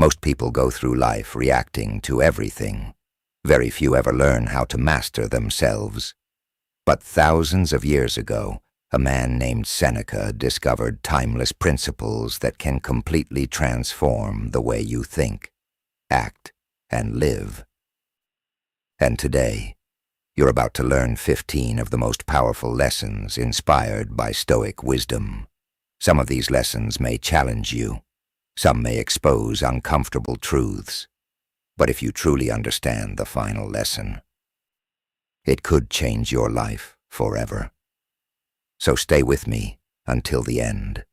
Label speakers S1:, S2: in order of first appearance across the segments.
S1: Most people go through life reacting to everything. Very few ever learn how to master themselves. But thousands of years ago, a man named Seneca discovered timeless principles that can completely transform the way you think, act, and live. And today, you're about to learn 15 of the most powerful lessons inspired by Stoic wisdom. Some of these lessons may challenge you. Some may expose uncomfortable truths. But if you truly understand the final lesson, it could change your life forever. So stay with me until the end.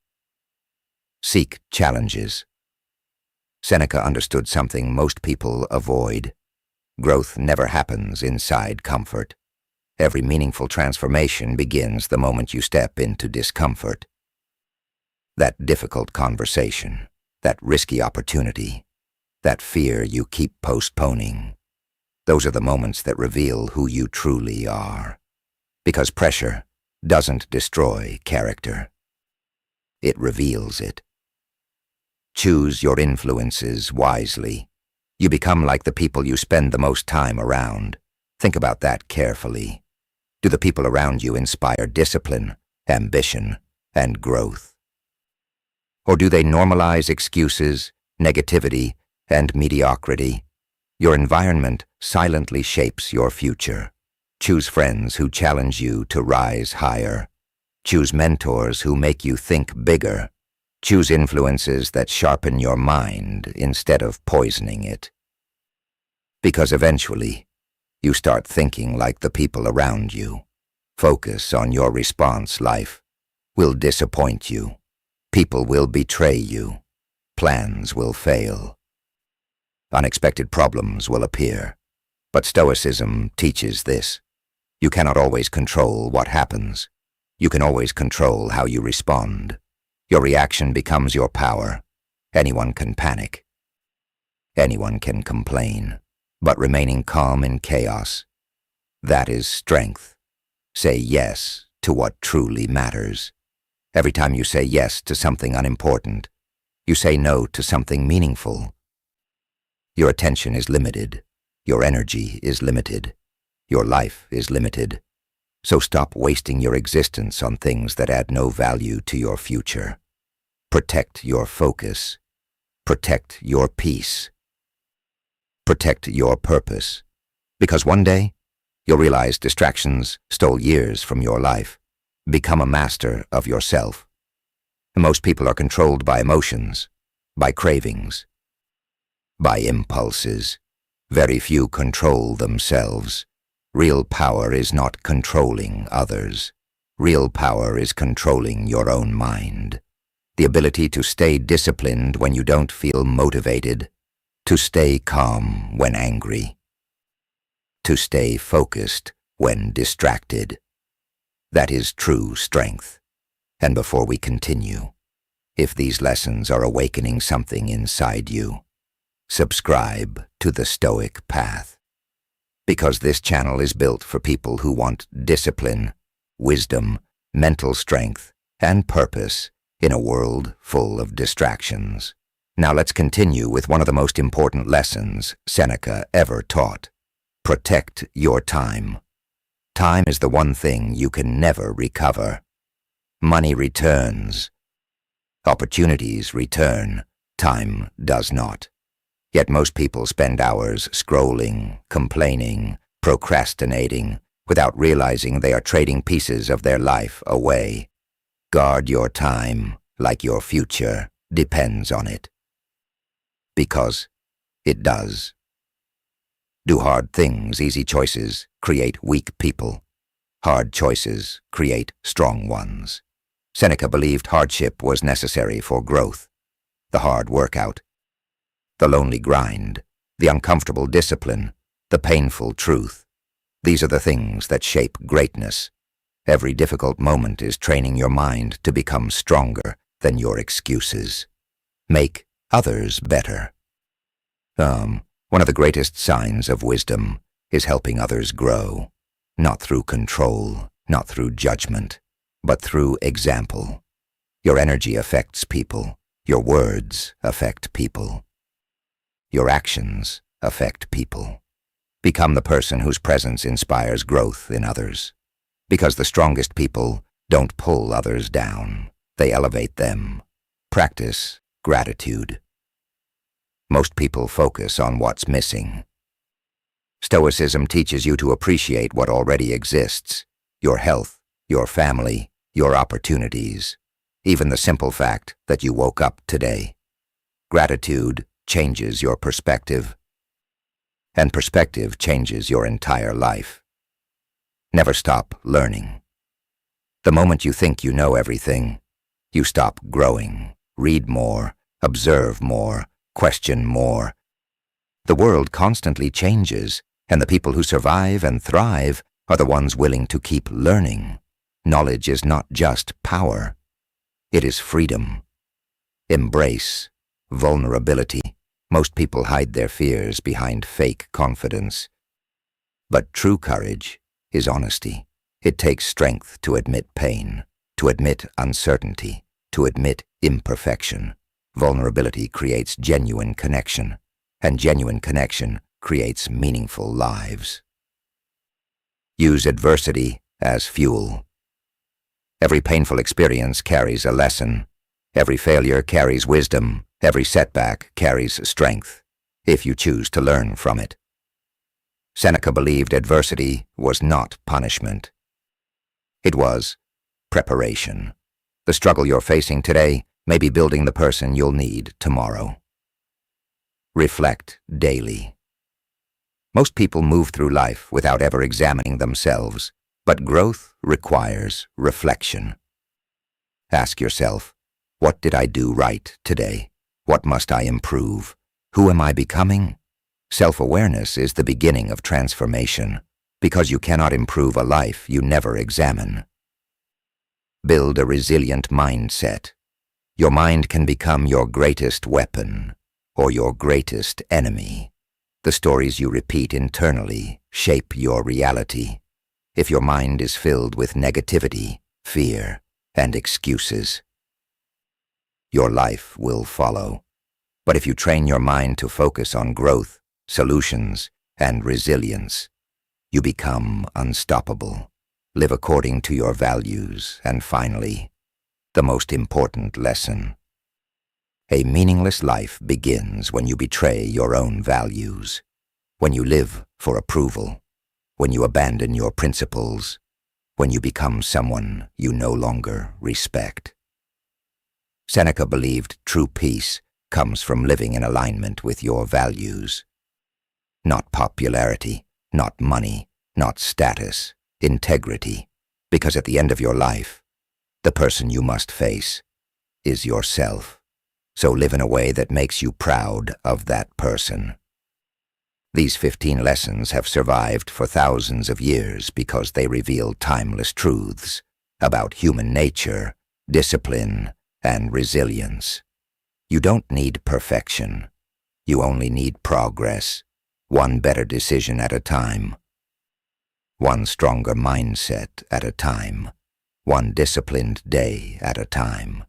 S1: Seek challenges. Seneca understood something most people avoid. Growth never happens inside comfort. Every meaningful transformation begins the moment you step into discomfort. That difficult conversation, that risky opportunity, that fear you keep postponing. Those are the moments that reveal who you truly are. Because pressure doesn't destroy character. It reveals it. Choose your influences wisely. You become like the people you spend the most time around. Think about that carefully. Do the people around you inspire discipline, ambition, and growth? Or do they normalize excuses, negativity, and mediocrity? Your environment silently shapes your future. Choose friends who challenge you to rise higher. Choose mentors who make you think bigger. Choose influences that sharpen your mind instead of poisoning it. Because eventually, you start thinking like the people around you. Focus on your response. Life will disappoint you. People will betray you. Plans will fail. Unexpected problems will appear. But Stoicism teaches this. You cannot always control what happens. You can always control how you respond. Your reaction becomes your power. Anyone can panic. Anyone can complain. But remaining calm in chaos, that is strength. Say yes to what truly matters. Every time you say yes to something unimportant, you say no to something meaningful. Your attention is limited. Your energy is limited. Your life is limited. So stop wasting your existence on things that add no value to your future. Protect your focus. Protect your peace. Protect your purpose. Because one day, you'll realize distractions stole years from your life. Become a master of yourself. Most people are controlled by emotions, by cravings, by impulses. Very few control themselves. Real power is not controlling others. Real power is controlling your own mind. The ability to stay disciplined when you don't feel motivated. To stay calm when angry. To stay focused when distracted. That is true strength. And before we continue, if these lessons are awakening something inside you, subscribe to the Stoic Path. Because this channel is built for people who want discipline, wisdom, mental strength, and purpose in a world full of distractions. Now let's continue with one of the most important lessons Seneca ever taught. Protect your time. Time is the one thing you can never recover. Money returns. Opportunities return. Time does not. Yet most people spend hours scrolling, complaining, procrastinating, without realizing they are trading pieces of their life away. Guard your time like your future depends on it. Because it does. Do hard things, easy choices, create weak people. Hard choices create strong ones. Seneca believed hardship was necessary for growth. The hard workout, the lonely grind, the uncomfortable discipline, the painful truth. These are the things that shape greatness. Every difficult moment is training your mind to become stronger than your excuses. Make others better. One of the greatest signs of wisdom is helping others grow, not through control, not through judgment, but through example. Your energy affects people. Your words affect people. Your actions affect people. Become the person whose presence inspires growth in others. Because the strongest people don't pull others down, they elevate them. Practice gratitude. Most people focus on what's missing. Stoicism teaches you to appreciate what already exists: your health, your family, your opportunities, even the simple fact that you woke up today. Gratitude changes your perspective, and perspective changes your entire life. Never stop learning. The moment you think you know everything, you stop growing. Read more, observe more, question more. The world constantly changes, and the people who survive and thrive are the ones willing to keep learning. Knowledge is not just power. It is freedom. Embrace vulnerability. Most people hide their fears behind fake confidence. But true courage is honesty. It takes strength to admit pain, to admit uncertainty, to admit imperfection. Vulnerability creates genuine connection, and genuine connection creates meaningful lives. Use adversity as fuel. Every painful experience carries a lesson. Every failure carries wisdom. Every setback carries strength, if you choose to learn from it. Seneca believed adversity was not punishment. It was preparation. The struggle you're facing today may be building the person you'll need tomorrow. Reflect daily. Most people move through life without ever examining themselves, but growth requires reflection. Ask yourself, what did I do right today? What must I improve? Who am I becoming? Self-awareness is the beginning of transformation, because you cannot improve a life you never examine. Build a resilient mindset. Your mind can become your greatest weapon or your greatest enemy. The stories you repeat internally shape your reality. If your mind is filled with negativity, fear, and excuses, your life will follow. But if you train your mind to focus on growth, solutions, and resilience, you become unstoppable. Live according to your values, and finally, the most important lesson. A meaningless life begins when you betray your own values, when you live for approval, when you abandon your principles, when you become someone you no longer respect. Seneca believed true peace comes from living in alignment with your values. Not popularity, not money, not status, integrity, because at the end of your life, the person you must face is yourself. So live in a way that makes you proud of that person. These 15 lessons have survived for thousands of years because they reveal timeless truths about human nature, discipline, and resilience. You don't need perfection. You only need progress, one better decision at a time, one stronger mindset at a time, one disciplined day at a time.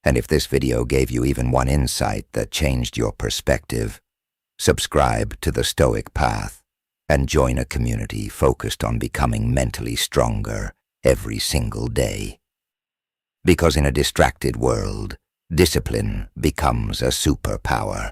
S1: And if this video gave you even one insight that changed your perspective, subscribe to the Stoic Path and join a community focused on becoming mentally stronger every single day. Because in a distracted world, discipline becomes a superpower.